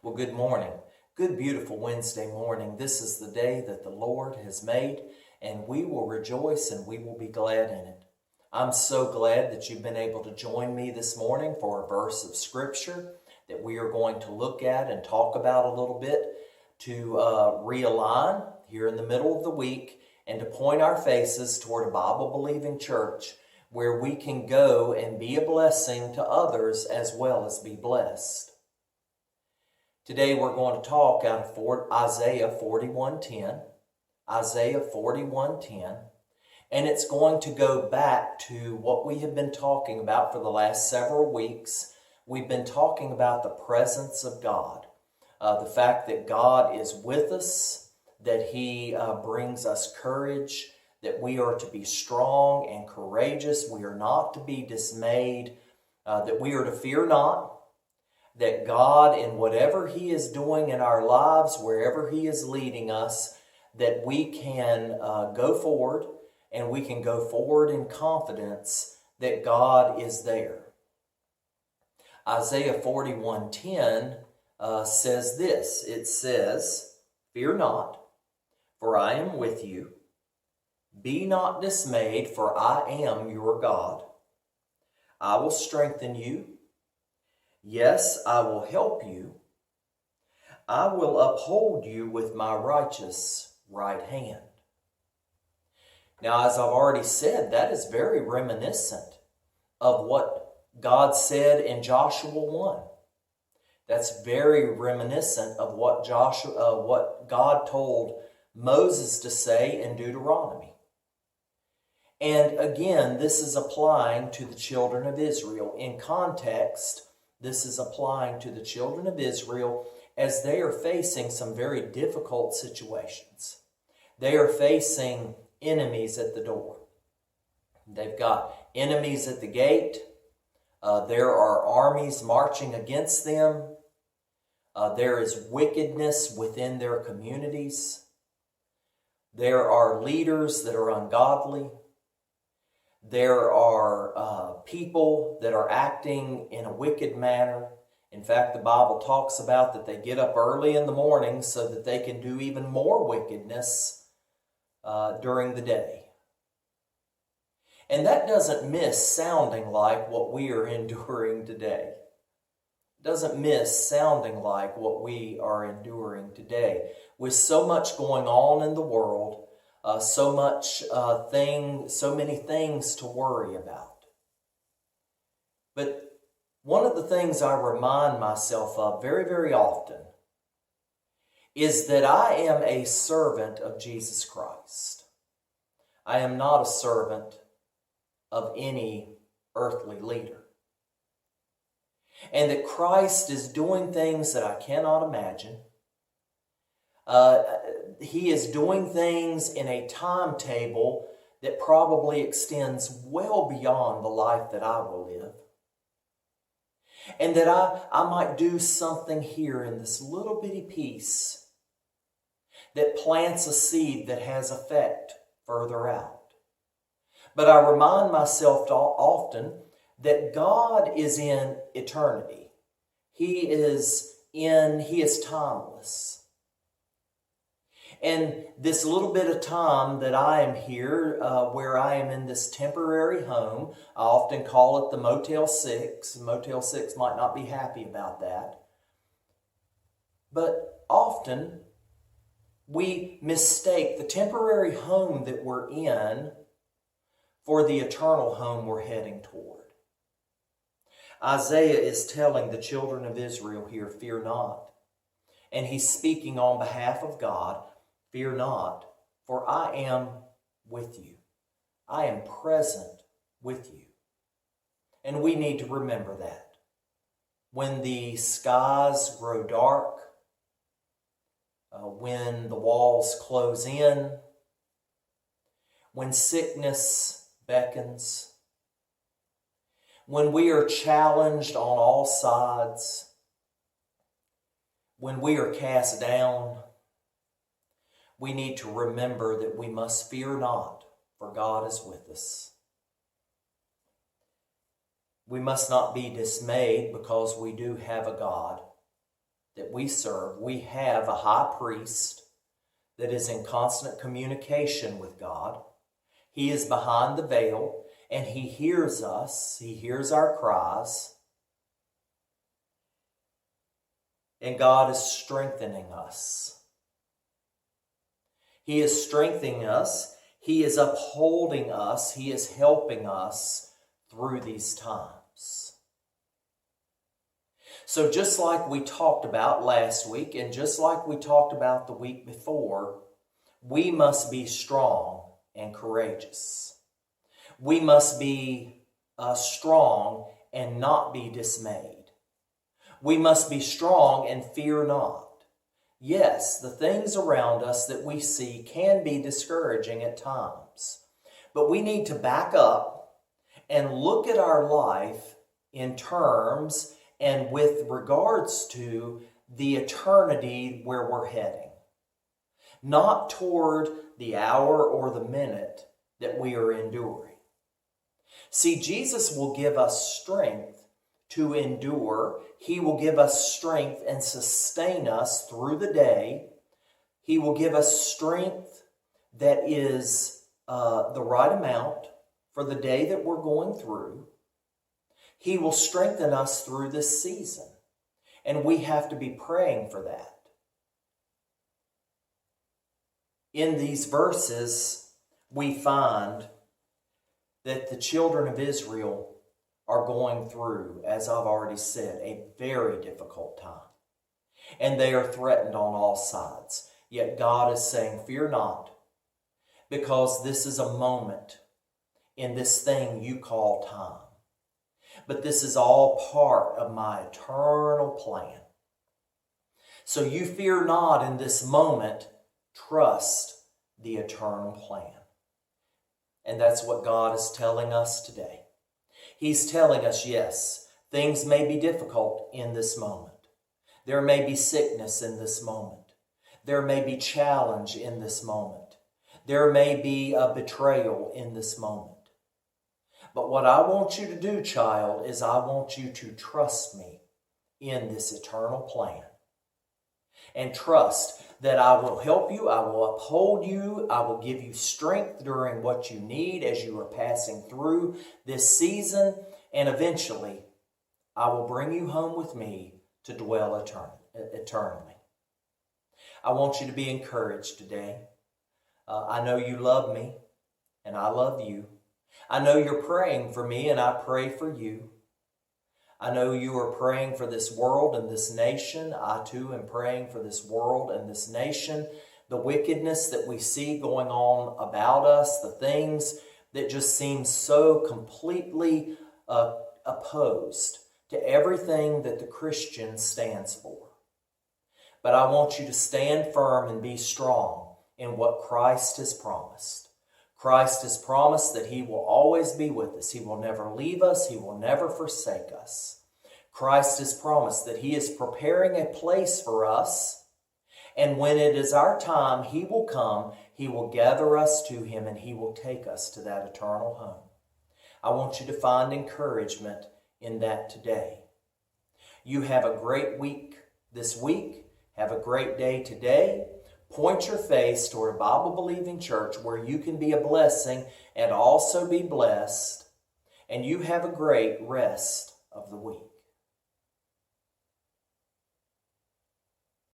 Well, good morning. Good, beautiful Wednesday morning. This is the day that the Lord has made, and we will rejoice and we will be glad in it. I'm so glad that you've been able to join me this morning for a verse of Scripture that we are going to look at and talk about a little bit to realign here in the middle of the week and to point our faces toward a Bible-believing church where we can go and be a blessing to others as well as be blessed. Today we're going to talk out of Isaiah 41:10, Isaiah 41:10, and it's going to go back to what we have been talking about for the last several weeks. We've been talking about the presence of God, the fact that God is with us, that He brings us courage, that we are to be strong and courageous. We are not to be dismayed, that we are to fear not, that God, in whatever He is doing in our lives, wherever He is leading us, that we can go forward, and we can go forward in confidence that God is there. Isaiah 41:10 says this. It says, "Fear not, for I am with you. Be not dismayed, for I am your God. I will strengthen you. Yes, I will help you. I will uphold you with my righteous right hand." Now, as I've already said, that is very reminiscent of what God said in Joshua 1. That's very reminiscent of what God told Moses to say in Deuteronomy. And again, this is applying to the children of Israel. In context, this is applying to the children of Israel as they are facing some very difficult situations. They are facing enemies at the door. They've got enemies at the gate. There are armies marching against them. There is wickedness within their communities. There are leaders that are ungodly. There are people that are acting in a wicked manner. In fact, the Bible talks about that they get up early in the morning so that they can do even more wickedness during the day. And that doesn't miss sounding like what we are enduring today. It doesn't miss sounding like what we are enduring today. With so much going on in the world, so many things to worry about. But one of the things I remind myself of very, very often is that I am a servant of Jesus Christ. I am not a servant of any earthly leader. And that Christ is doing things that I cannot imagine. He is doing things in a timetable that probably extends well beyond the life that I will live. And that I might do something here in this little bitty piece that plants a seed that has effect further out. But I remind myself often that God is in eternity. He is timeless. And this little bit of time that I am here, where I am in this temporary home, I often call it the Motel 6. Motel 6 might not be happy about that. But often we mistake the temporary home that we're in for the eternal home we're heading toward. Isaiah is telling the children of Israel here, fear not. And he's speaking on behalf of God. Fear not, for I am with you. I am present with you. And we need to remember that. When the skies grow dark, when the walls close in, when sickness beckons, when we are challenged on all sides, when we are cast down, we need to remember that we must fear not, for God is with us. We must not be dismayed because we do have a God that we serve. We have a high priest that is in constant communication with God. He is behind the veil, and he hears us. He hears our cries. And God is strengthening us. He is strengthening us. He is upholding us. He is helping us through these times. So just like we talked about last week, and just like we talked about the week before, we must be strong and courageous. We must be strong and not be dismayed. We must be strong and fear not. Yes, the things around us that we see can be discouraging at times, but we need to back up and look at our life in terms and with regards to the eternity where we're heading, not toward the hour or the minute that we are enduring. See, Jesus will give us strength to endure. He will give us strength and sustain us through the day. He will give us strength that is the right amount for the day that we're going through. He will strengthen us through this season, and we have to be praying for that. In these verses, we find that the children of Israel are going through, as I've already said, a very difficult time. And they are threatened on all sides. Yet God is saying, fear not, because this is a moment in this thing you call time. But this is all part of my eternal plan. So you fear not in this moment, trust the eternal plan. And that's what God is telling us today. He's telling us, yes, things may be difficult in this moment. There may be sickness in this moment. There may be challenge in this moment. There may be a betrayal in this moment. But what I want you to do, child, is I want you to trust me in this eternal plan. And trust that I will help you, I will uphold you, I will give you strength during what you need as you are passing through this season, and eventually I will bring you home with me to dwell eternally. I want you to be encouraged today. I know you love me, and I love you. I know you're praying for me, and I pray for you. I know you are praying for this world and this nation. I too am praying for this world and this nation. The wickedness that we see going on about us, the things that just seem so completely opposed to everything that the Christian stands for. But I want you to stand firm and be strong in what Christ has promised. Christ has promised that He will always be with us. He will never leave us. He will never forsake us. Christ has promised that He is preparing a place for us. And when it is our time, He will come. He will gather us to Him, and He will take us to that eternal home. I want you to find encouragement in that today. You have a great week this week. Have a great day today. Point your face toward a Bible-believing church where you can be a blessing and also be blessed. And you have a great rest of the week.